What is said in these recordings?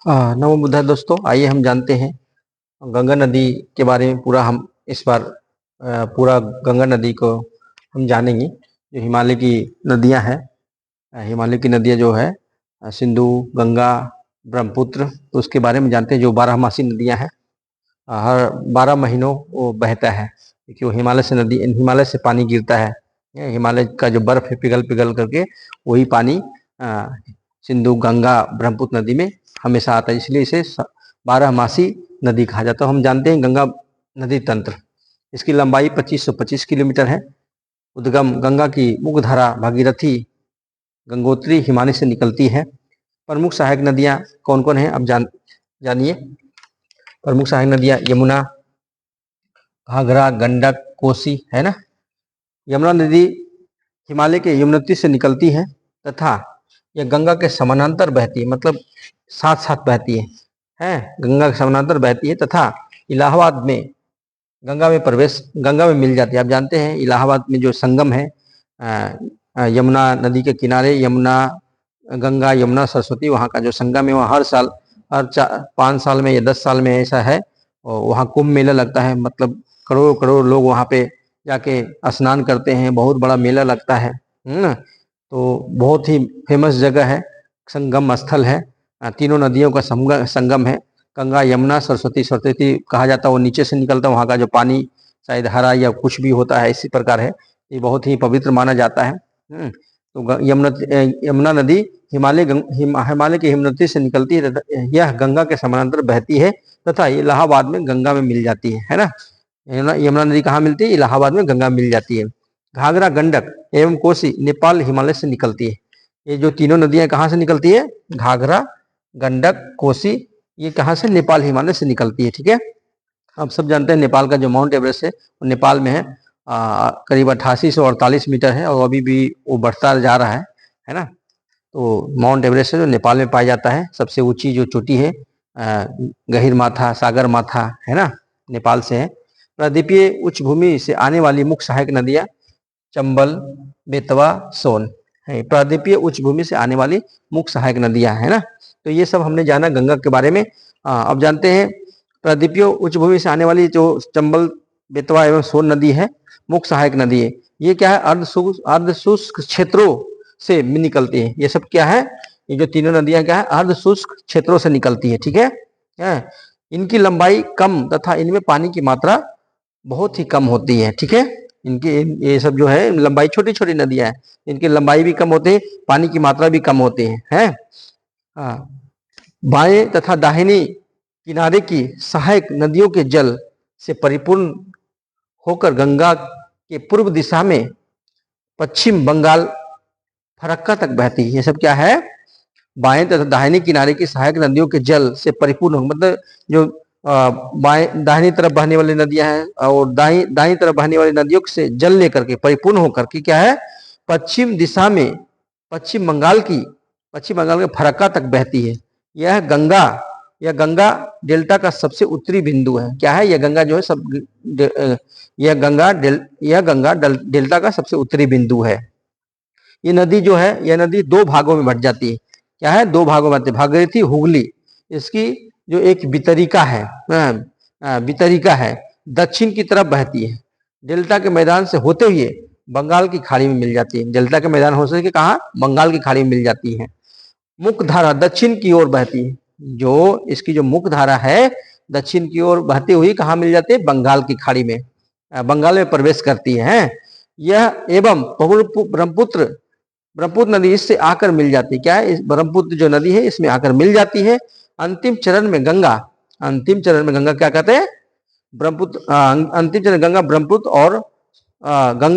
नमो बुद्धाय दोस्तों, आइए हम जानते हैं गंगा नदी के बारे में। पूरा हम इस बार पूरा गंगा नदी को हम जानेंगे। जो हिमालय की नदियां हैं, हिमालय की नदियां जो है सिंधु, गंगा, ब्रह्मपुत्र, तो उसके बारे में जानते हैं। जो 12मासी नदियां हैं, हर 12 महीनों वो बहता है, क्योंकि वो हिमालय से पानी गिरता है। हिमालय का जो बर्फ है पिघल पिघल करके वही पानी अ, सिंधु, गंगा, ब्रह्मपुत्र नदी में हमेशा आता है, इसलिए इसे 12मासी नदी कहा जाता है। हम जानते हैं गंगा नदी तंत्र। इसकी लंबाई 2525 किलोमीटर है। उद्गम गंगा की मुख्य धारा भागीरथी, गंगोत्री, हिमालय से निकलती है। प्रमुख सहायक नदियां कौन कौन है, अब जानिए। प्रमुख सहायक नदियां यमुना, घाघरा, गंडक, कोसी है ना। यमुना नदी हिमालय के यमुनोत्री से निकलती है तथा यह गंगा के समानांतर बहती है, मतलब साथ साथ बहती है गंगा के समानांतर बहती है तथा इलाहाबाद में गंगा में मिल जाती है। आप जानते हैं इलाहाबाद में जो संगम है यमुना नदी के किनारे, यमुना गंगा, यमुना सरस्वती, वहाँ का जो संगम है, वहाँ हर साल, हर 5 साल में या 10 साल में ऐसा है, और वहाँ कुंभ मेला लगता है। मतलब करोड़ करोड़ लोग वहाँ पे जाके स्नान करते हैं, बहुत बड़ा मेला लगता है ना। तो बहुत ही फेमस जगह है, संगम स्थल है। तीनों नदियों का संगम है। गंगा, यमुना, सरस्वती। सरस्वती कहा जाता है वो नीचे से निकलता है, वहाँ का जो पानी शायद हरा या कुछ भी होता है, इसी प्रकार है। ये बहुत ही पवित्र माना जाता है। तो यमुना नदी हिमालय के हिमनदी से निकलती है तथा यह गंगा के समानांतर बहती है तथा इलाहाबाद में गंगा में मिल जाती है ना। यमुना नदी कहाँ मिलती है? इलाहाबाद में गंगा मिल जाती है। घाघरा, गंडक एवं कोसी नेपाल, हिमालय से निकलती है। ये जो तीनों नदियां कहाँ से निकलती है? घाघरा, गंडक, कोसी, ये कहाँ से? नेपाल, हिमालय से निकलती है। ठीक है। आप सब जानते हैं नेपाल का जो माउंट एवरेस्ट है वो नेपाल में है। करीब 8848 मीटर है और अभी भी वो बढ़ता जा रहा है ना। तो माउंट एवरेस्ट है जो नेपाल में पाया जाता है। सबसे ऊंची जो चोटी है गहीर माथा, सागर माथा है ना, नेपाल से है। प्रायद्वीपीय उच्च भूमि से आने वाली मुख्य सहायक नदियां चंबल, बेतवा, सोन है। प्रायद्वीपीय उच्च भूमि से आने वाली मुख्य सहायक नदियां है ना। तो ये सब हमने जाना गंगा के बारे में। अब जानते हैं प्रायद्वीपीय उच्च भूमि से आने वाली जो चंबल, बेतवा एवं सोन नदी है, मुख्य सहायक नदी है। ये क्या है? अर्धशुष्क क्षेत्रों से निकलती है। ये सब क्या है? ये जो तीनों नदियां क्या है? अर्धशुष्क क्षेत्रों से निकलती है। ठीक है। इनकी लंबाई कम तथा इनमें पानी की मात्रा बहुत ही कम होती है। ठीक है। इनकी ये सब जो है लंबाई, छोटी छोटी नदियां हैं, इनकी लंबाई भी कम होती है, पानी की मात्रा भी कम होती है। हाँ। बाएं तथा दाहिनी किनारे की सहायक नदियों के जल से परिपूर्ण होकर गंगा के पूर्व दिशा में पश्चिम बंगाल, फरक्का तक बहती है। ये सब क्या है? बाएं तथा दाहिनी किनारे की सहायक नदियों के जल से परिपूर्ण, मतलब जो बाएं दाहिनी तरफ बहने वाली नदियां हैं और दाईं तरफ बहने वाली नदियों से जल लेकर के परिपूर्ण होकर के क्या है? पश्चिम दिशा में पश्चिम बंगाल के फरक्का तक बहती है। यह गंगा डेल्टा का सबसे उत्तरी बिंदु है। क्या है? यह गंगा जो है यह गंगा डेल्टा का सबसे उत्तरी बिंदु है। ये नदी जो है, यह नदी 2 भागों में बट जाती है। क्या है? 2 भागों में, भागीरथी, हुगली। इसकी जो एक वितरिका है, दक्षिण की तरफ बहती है, डेल्टा के मैदान से होते हुए बंगाल की खाड़ी में मिल जाती है। डेल्टा के मैदान हो सके कहा? बंगाल की खाड़ी में मिल जाती है। मुख्य धारा दक्षिण की ओर बहती है। जो इसकी जो मुख्य धारा है दक्षिण की ओर बहती हुई कहाँ मिल जाती है? बंगाल की खाड़ी में, बंगाल में प्रवेश करती है। यह एवं ब्रह्मपुत्र नदी इससे आकर मिल जाती है। क्या है? इस ब्रह्मपुत्र जो नदी है इसमें आकर मिल जाती है। अंतिम चरण में गंगा क्या कहते हैं? ब्रह्मपुत्र। अंतिम चरण गंगा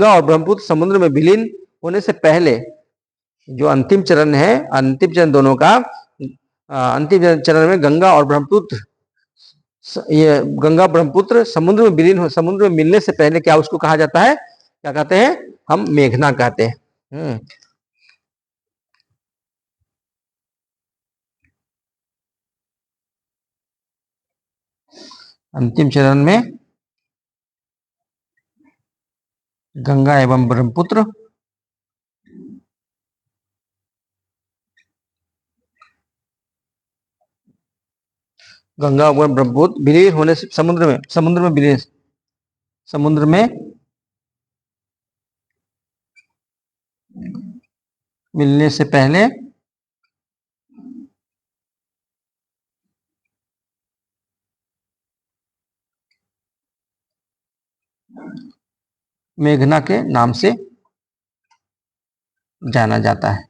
और ब्रह्मपुत्र समुद्र में विलीन होने से पहले, जो अंतिम चरण है, अंतिम चरण दोनों का, अंतिम चरण में गंगा ब्रह्मपुत्र समुद्र में मिलने से पहले क्या उसको कहा जाता है? क्या कहते हैं? हम मेघना कहते हैं। अंतिम चरण में गंगा एवं ब्रह्मपुत्र गंगा व ब्रह्मपुत्र विलीन होने से समुद्र में मिलने से पहले मेघना के नाम से जाना जाता है।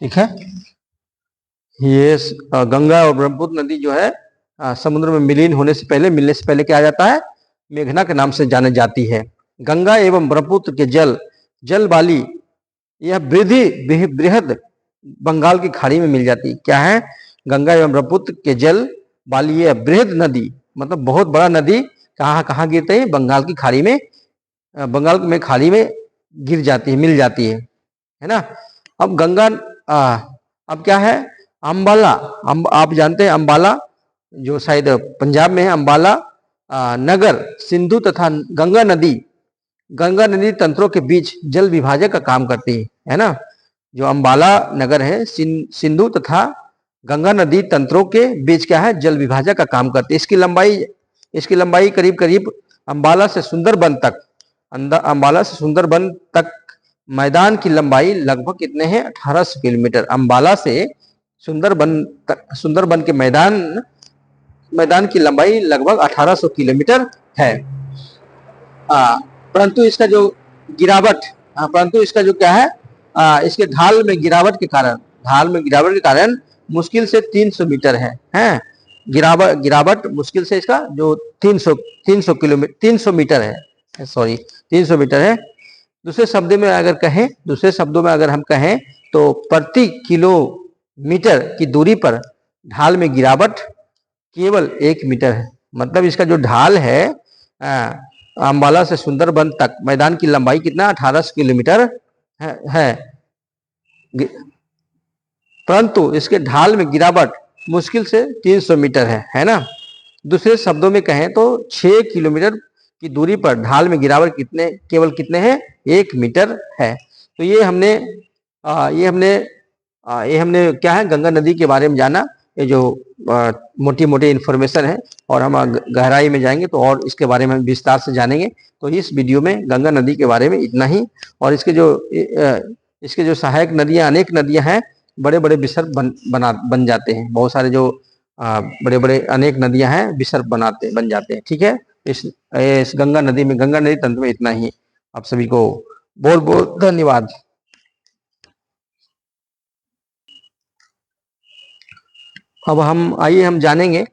ठीक है, ये गंगा और ब्रह्मपुत्र नदी जो है समुद्र में मिलीन होने से पहले, मिलने से पहले क्या आ जाता है, मेघना के नाम से जानी जाती है। गंगा एवं ब्रह्मपुत्र के जल वाली यह बृहद बंगाल की खाड़ी में मिल जाती है। क्या है, गंगा एवं ब्रह्मपुत्र के जल वाली यह बृहद नदी, मतलब बहुत बड़ा नदी कहाँ कहाँ गिरते हैं, बंगाल की खाड़ी में, बंगाल में खाड़ी में गिर जाती है, मिल जाती है ना। अब गंगा अब क्या है, अंबाला, आप जानते हैं अंबाला जो शायद पंजाब में है, अंबाला नगर सिंधु तथा गंगा नदी तंत्रों के बीच जल विभाजक का काम करती है ना। जो अंबाला नगर है सिंधु तथा गंगा नदी तंत्रों के बीच क्या है, जल विभाजक का काम करती है। इसकी लंबाई करीब करीब अंबाला से सुंदरबन तक मैदान की लंबाई लगभग कितने हैं, 1800 किलोमीटर। अंबाला से सुंदरबन के मैदान की लंबाई लगभग 1800 किलोमीटर है। परंतु इसका जो क्या है, इसके ढाल में गिरावट के कारण मुश्किल से 300 मीटर है, गिरावट मुश्किल से इसका जो 300 मीटर है, सॉरी 300 मीटर है। दूसरे शब्दों में अगर हम कहें तो प्रति किलोमीटर की दूरी पर ढाल में गिरावट केवल 1 मीटर है। मतलब इसका जो ढाल है अंबाला से सुंदरबन तक मैदान की लंबाई कितना, 1800 किलोमीटर है, परंतु इसके ढाल में गिरावट मुश्किल से 300 मीटर है ना। दूसरे शब्दों में कहें तो 6 किलोमीटर की दूरी पर ढाल में गिरावट केवल कितने हैं, 1 मीटर है। तो ये हमने क्या है, गंगा नदी के बारे में जाना। ये जो मोटी मोटी इन्फॉर्मेशन है, और हम गहराई में जाएंगे तो और इसके बारे में हम विस्तार से जानेंगे। तो इस वीडियो में गंगा नदी के बारे में इतना ही, और इसके जो सहायक नदियां, अनेक नदियां हैं, बड़े बड़े विसर्ग बन जाते हैं। बहुत सारे जो बड़े बड़े अनेक नदियां हैं विसर्ग बन जाते हैं। ठीक है, इस गंगा नदी तंत्र में इतना ही। आप सभी को बहुत बहुत धन्यवाद। अब आइए हम जानेंगे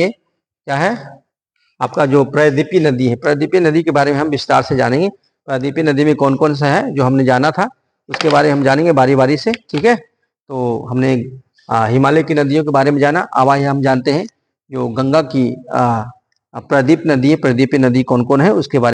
क्या है आपका जो प्रायद्वीपीय नदी है, प्रायद्वीपीय नदी के बारे में हम विस्तार से जानेंगे। प्रायद्वीपीय नदी में कौन कौन सा है जो हमने जाना था, उसके बारे में हम जानेंगे बारी बारी से। ठीक है, तो हमने हिमालय की नदियों के बारे में जाना। अब आइए हम जानते हैं जो गंगा की प्रायद्वीपीय नदी है, प्रायद्वीपीय नदी कौन कौन है उसके बारे में।